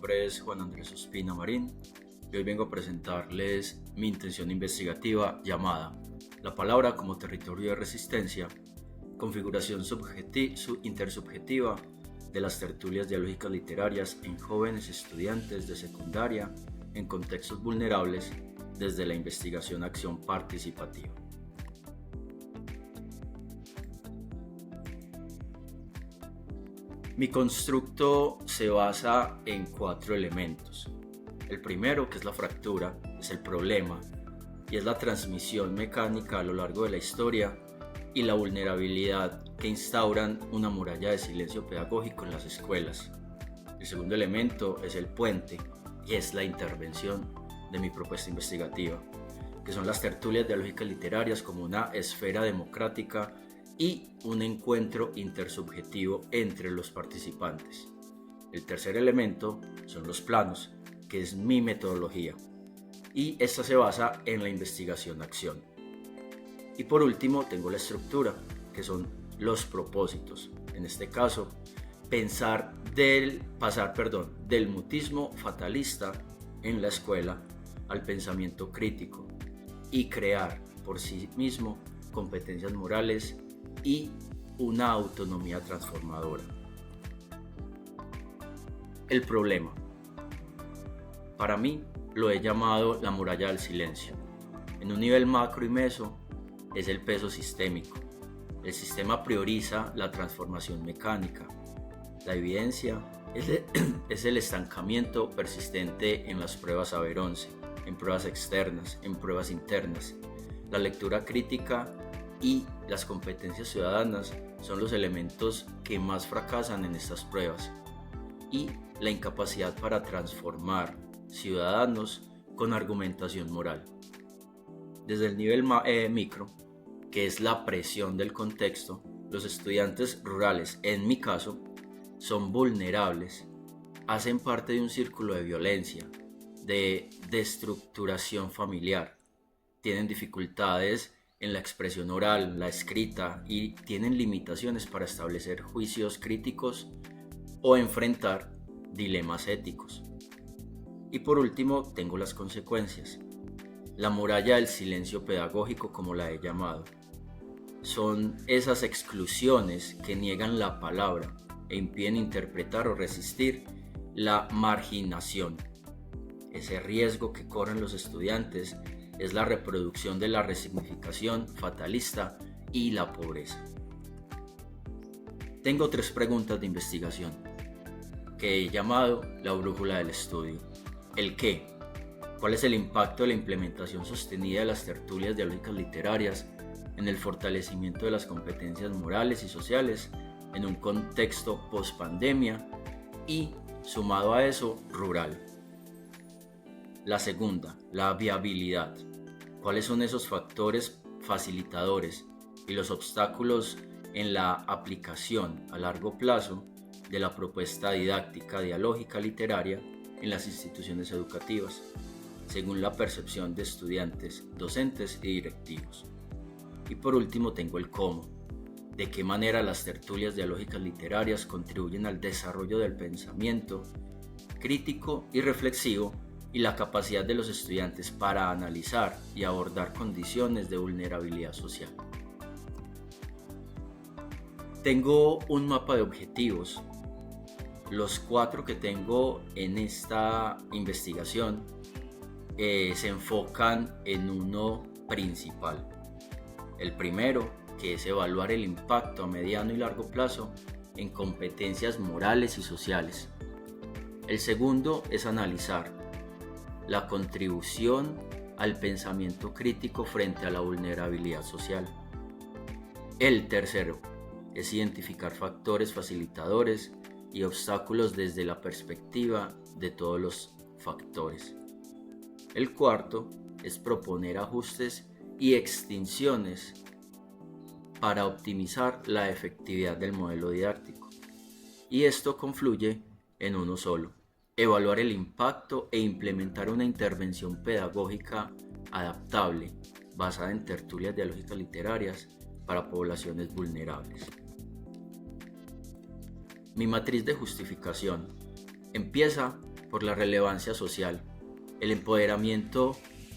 nombre es Juan Andrés Ospina Marín y hoy vengo a presentarles mi intención investigativa llamada La palabra como territorio de resistencia, configuración intersubjetiva de las tertulias dialógicas literarias en jóvenes estudiantes de secundaria en contextos vulnerables desde la investigación-acción participativa. Mi constructo se basa en 4 elementos. El primero, que es la fractura, es el problema y es la transmisión mecánica a lo largo de la historia y la vulnerabilidad que instauran una muralla de silencio pedagógico en las escuelas. El segundo elemento es el puente y es la intervención de mi propuesta investigativa, que son las tertulias dialógicas literarias como una esfera democrática y un encuentro intersubjetivo entre los participantes. El tercer elemento son los planos, que es mi metodología, y esta se basa en la investigación-acción. Y por último tengo la estructura, que son los propósitos. En este caso, pasar del mutismo fatalista en la escuela al pensamiento crítico y crear por sí mismo competencias morales y una autonomía transformadora. El problema. Para mí lo he llamado la muralla del silencio. En un nivel macro y meso es el peso sistémico. El sistema prioriza la transformación mecánica. La evidencia es el estancamiento persistente en las pruebas Saber 11, en pruebas externas, en pruebas internas. La lectura crítica y las competencias ciudadanas son los elementos que más fracasan en estas pruebas, y la incapacidad para transformar ciudadanos con argumentación moral. Desde el nivel micro, que es la presión del contexto, los estudiantes rurales, en mi caso, son vulnerables, hacen parte de un círculo de violencia, de destructuración familiar, tienen dificultades en la expresión oral, la escrita, y tienen limitaciones para establecer juicios críticos o enfrentar dilemas éticos. Y por último tengo las consecuencias. La muralla del silencio pedagógico, como la he llamado, son esas exclusiones que niegan la palabra e impiden interpretar o resistir la marginación. Ese riesgo que corren los estudiantes es la reproducción de la resignificación fatalista y la pobreza. Tengo 3 preguntas de investigación que he llamado la brújula del estudio. ¿El qué? ¿Cuál es el impacto de la implementación sostenida de las tertulias dialógicas literarias en el fortalecimiento de las competencias morales y sociales en un contexto post-pandemia y, sumado a eso, rural? La segunda, la viabilidad. ¿Cuáles son esos factores facilitadores y los obstáculos en la aplicación a largo plazo de la propuesta didáctica dialógica literaria en las instituciones educativas, según la percepción de estudiantes, docentes y directivos? Y por último tengo el cómo. ¿De qué manera las tertulias dialógicas literarias contribuyen al desarrollo del pensamiento crítico y reflexivo y la capacidad de los estudiantes para analizar y abordar condiciones de vulnerabilidad social? Tengo un mapa de objetivos. Los 4 que tengo en esta investigación se enfocan en uno principal. El primero, que es evaluar el impacto a mediano y largo plazo en competencias morales y sociales. El segundo es analizar la contribución al pensamiento crítico frente a la vulnerabilidad social. El tercero es identificar factores facilitadores y obstáculos desde la perspectiva de todos los factores. El cuarto es proponer ajustes y extinciones para optimizar la efectividad del modelo didáctico. Y esto confluye en uno solo: evaluar el impacto e implementar una intervención pedagógica adaptable basada en tertulias dialógicas literarias para poblaciones vulnerables. Mi matriz de justificación empieza por la relevancia social, el empoderamiento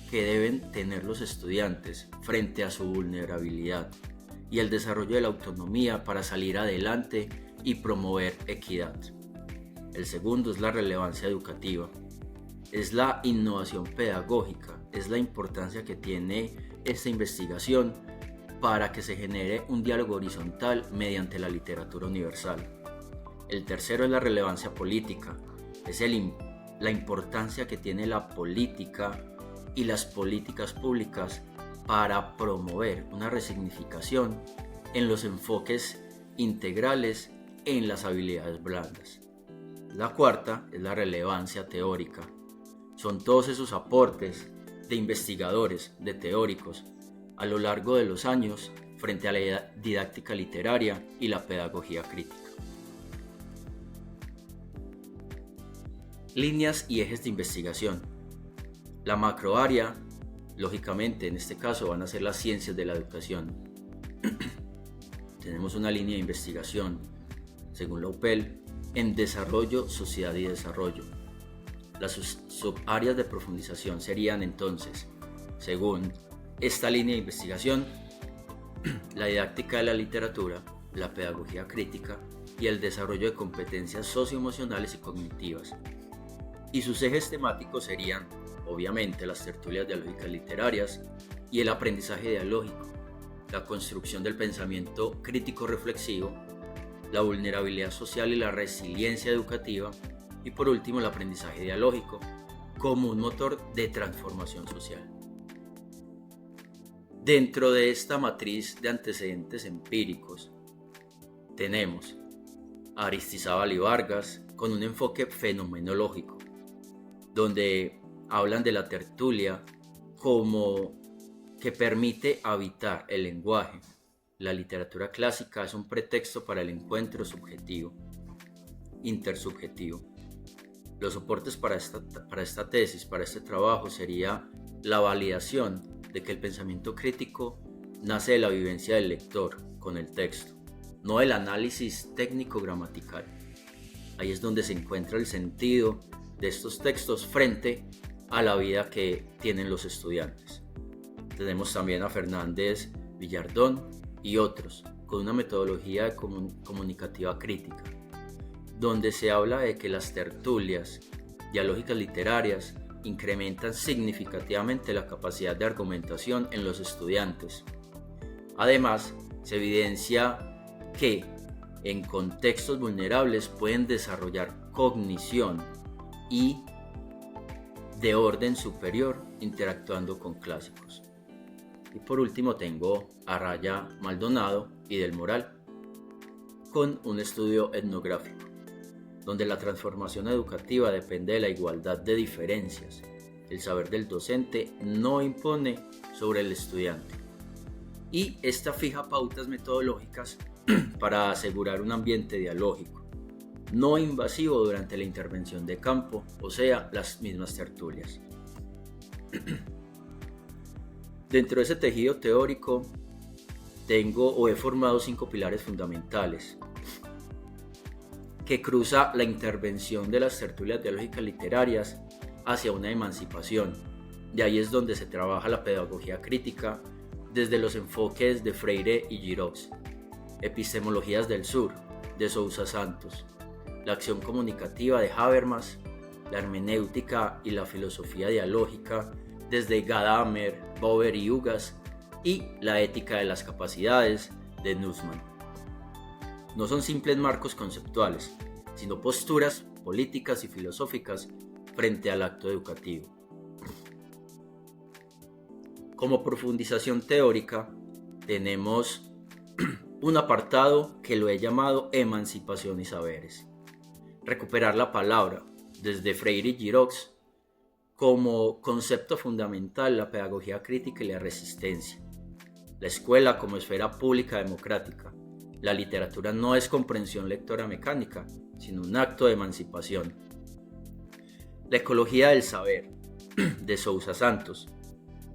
que deben tener los estudiantes frente a su vulnerabilidad y el desarrollo de la autonomía para salir adelante y promover equidad. El segundo es la relevancia educativa. Es la innovación pedagógica, es la importancia que tiene esta investigación para que se genere un diálogo horizontal mediante la literatura universal. El tercero es la relevancia política, es la importancia que tiene la política y las políticas públicas para promover una resignificación en los enfoques integrales en las habilidades blandas. La cuarta es la relevancia teórica. Son todos esos aportes de investigadores, de teóricos, a lo largo de los años frente a la didáctica literaria y la pedagogía crítica. Líneas y ejes de investigación. La macroárea, lógicamente en este caso van a ser las ciencias de la educación. Tenemos una línea de investigación, según la UPEL, en desarrollo, sociedad y desarrollo. Las subáreas de profundización serían entonces, según esta línea de investigación, la didáctica de la literatura, la pedagogía crítica y el desarrollo de competencias socioemocionales y cognitivas. Y sus ejes temáticos serían, obviamente, las tertulias dialógicas literarias y el aprendizaje dialógico, la construcción del pensamiento crítico reflexivo, la vulnerabilidad social y la resiliencia educativa, y por último el aprendizaje dialógico como un motor de transformación social. Dentro de esta matriz de antecedentes empíricos tenemos a Aristizábal y Vargas con un enfoque fenomenológico, donde hablan de la tertulia como que permite habitar el lenguaje. La literatura clásica es un pretexto para el encuentro subjetivo, intersubjetivo. Los soportes para esta tesis, para este trabajo, sería la validación de que el pensamiento crítico nace de la vivencia del lector con el texto, no el análisis técnico-gramatical. Ahí es donde se encuentra el sentido de estos textos frente a la vida que tienen los estudiantes. Tenemos también a Fernández Villardón y otros, con una metodología comunicativa crítica, donde se habla de que las tertulias dialógicas literarias incrementan significativamente la capacidad de argumentación en los estudiantes. Además, se evidencia que en contextos vulnerables pueden desarrollar cognición y de orden superior interactuando con clásicos. Y por último tengo a Raya Maldonado y del Moral con un estudio etnográfico, donde la transformación educativa depende de la igualdad de diferencias. El saber del docente no impone sobre el estudiante. Y esta fija pautas metodológicas para asegurar un ambiente dialógico, no invasivo durante la intervención de campo, o sea, las mismas tertulias. Dentro de ese tejido teórico he formado 5 pilares fundamentales que cruza la intervención de las tertulias dialógicas literarias hacia una emancipación. De ahí es donde se trabaja la pedagogía crítica desde los enfoques de Freire y Giroux, epistemologías del sur, de Sousa Santos, la acción comunicativa de Habermas, la hermenéutica y la filosofía dialógica desde Gadamer, Bober y Hugas, y la ética de las capacidades de Nussmann. No son simples marcos conceptuales, sino posturas políticas y filosóficas frente al acto educativo. Como profundización teórica, tenemos un apartado que lo he llamado Emancipación y Saberes. Recuperar la palabra, desde Freire y Giroux, como concepto fundamental, la pedagogía crítica y la resistencia. La escuela como esfera pública democrática. La literatura no es comprensión lectora mecánica, sino un acto de emancipación. La ecología del saber, de Sousa Santos.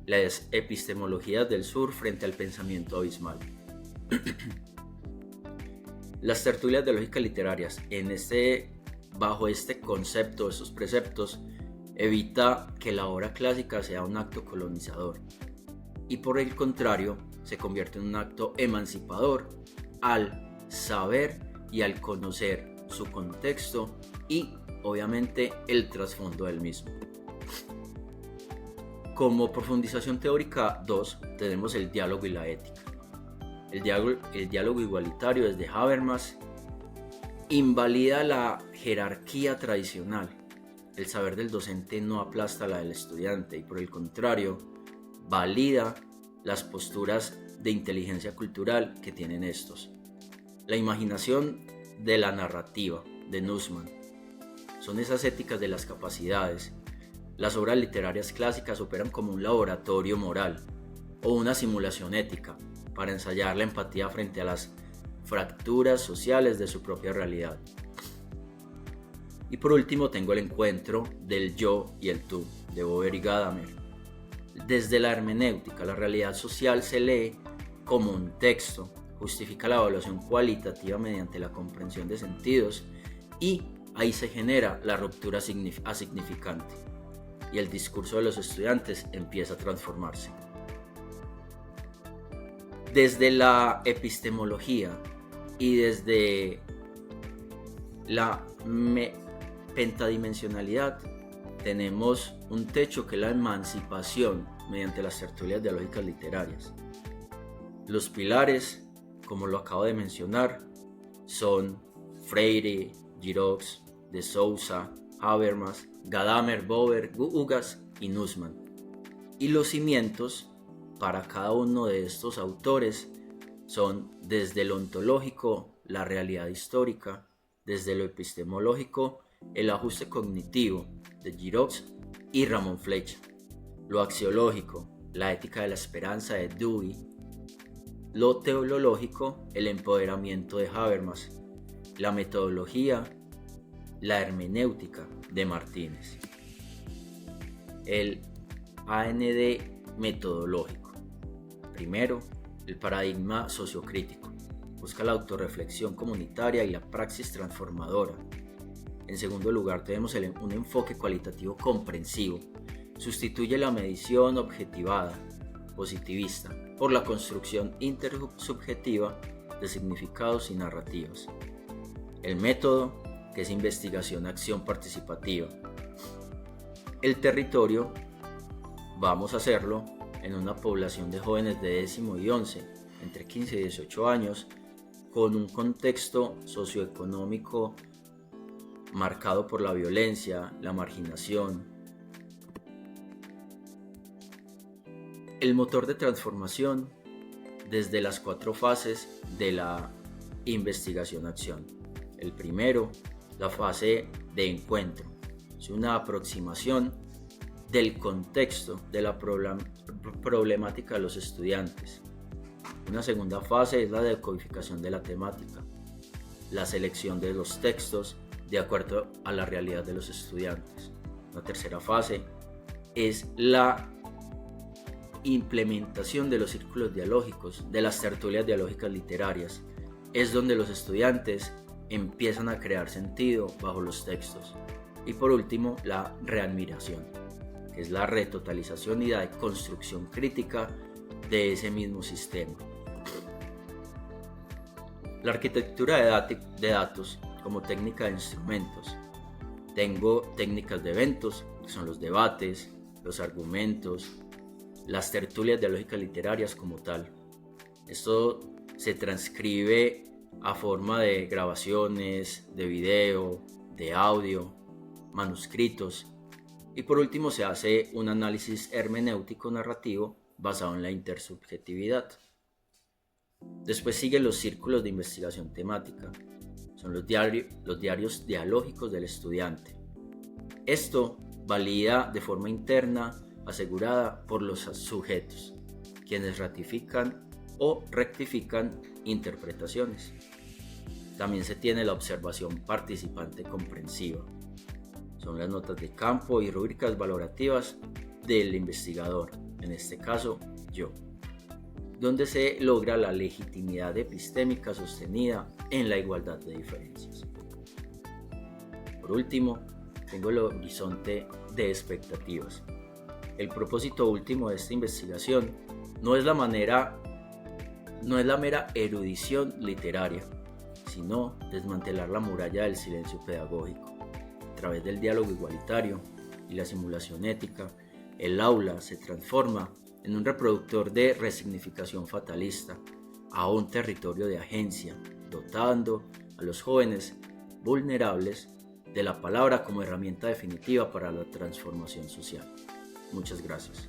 Las epistemologías del sur frente al pensamiento abismal. Las tertulias dialógicas literarias. En este bajo este concepto, estos preceptos, evita que la obra clásica sea un acto colonizador y por el contrario se convierte en un acto emancipador al saber y al conocer su contexto y obviamente el trasfondo del mismo. Como profundización teórica 2 tenemos el diálogo y la ética. El diálogo igualitario desde Habermas invalida la jerarquía tradicional. El saber del docente no aplasta la del estudiante y por el contrario valida las posturas de inteligencia cultural que tienen estos. La imaginación de la narrativa de Nussmann son esas éticas de las capacidades. Las obras literarias clásicas operan como un laboratorio moral o una simulación ética para ensayar la empatía frente a las fracturas sociales de su propia realidad. Y por último tengo el encuentro del yo y el tú de Bober y Gadamer. Desde la hermenéutica, la realidad social se lee como un texto, justifica la evaluación cualitativa mediante la comprensión de sentidos y ahí se genera la ruptura asignificante y el discurso de los estudiantes empieza a transformarse. Desde la epistemología y desde la pentadimensionalidad tenemos un techo que es la emancipación mediante las tertulias dialógicas literarias. Los pilares, como lo acabo de mencionar, son Freire, Giroux, de Souza, Habermas, Gadamer, Bober, Ugas y Nussmann. Y los cimientos para cada uno de estos autores son desde lo ontológico, la realidad histórica, desde lo epistemológico, el ajuste cognitivo de Giroux y Ramón Flecha, lo axiológico, la ética de la esperanza de Dewey, lo teológico, el empoderamiento de Habermas, la metodología, la hermenéutica de Martínez. El AND metodológico. Primero, el paradigma sociocrítico. Busca la autorreflexión comunitaria y la praxis transformadora. En segundo lugar, tenemos un enfoque cualitativo comprensivo. Sustituye la medición objetivada, positivista, por la construcción intersubjetiva de significados y narrativas. El método, que es investigación-acción participativa. El territorio, vamos a hacerlo en una población de jóvenes de 10º y 11, entre 15 y 18 años, con un contexto socioeconómico marcado por la violencia, la marginación. El motor de transformación desde las 4 fases de la investigación-acción. El primero, la fase de encuentro, es una aproximación del contexto de la problemática de los estudiantes. Una segunda fase es la decodificación de la temática, la selección de los textos de acuerdo a la realidad de los estudiantes. La tercera fase es la implementación de los círculos dialógicos, de las tertulias dialógicas literarias. Es donde los estudiantes empiezan a crear sentido bajo los textos. Y por último, la readmiración, que es la retotalización y la construcción crítica de ese mismo sistema. La arquitectura de datos como técnica de instrumentos. Tengo técnicas de eventos, que son los debates, los argumentos, las tertulias dialógicas literarias como tal. Esto se transcribe a forma de grabaciones, de video, de audio, manuscritos y por último se hace un análisis hermenéutico narrativo basado en la intersubjetividad. Después siguen los círculos de investigación temática, son los diarios dialógicos del estudiante. Esto valida de forma interna asegurada por los sujetos, quienes ratifican o rectifican interpretaciones. También se tiene la observación participante comprensiva. Son las notas de campo y rúbricas valorativas del investigador, en este caso yo, donde se logra la legitimidad epistémica sostenida en la igualdad de diferencias. Por último, tengo el horizonte de expectativas. El propósito último de esta investigación no es la mera erudición literaria, sino desmantelar la muralla del silencio pedagógico. A través del diálogo igualitario y la simulación ética, el aula se transforma en un reproductor de resignificación fatalista a un territorio de agencia, dotando a los jóvenes vulnerables de la palabra como herramienta definitiva para la transformación social. Muchas gracias.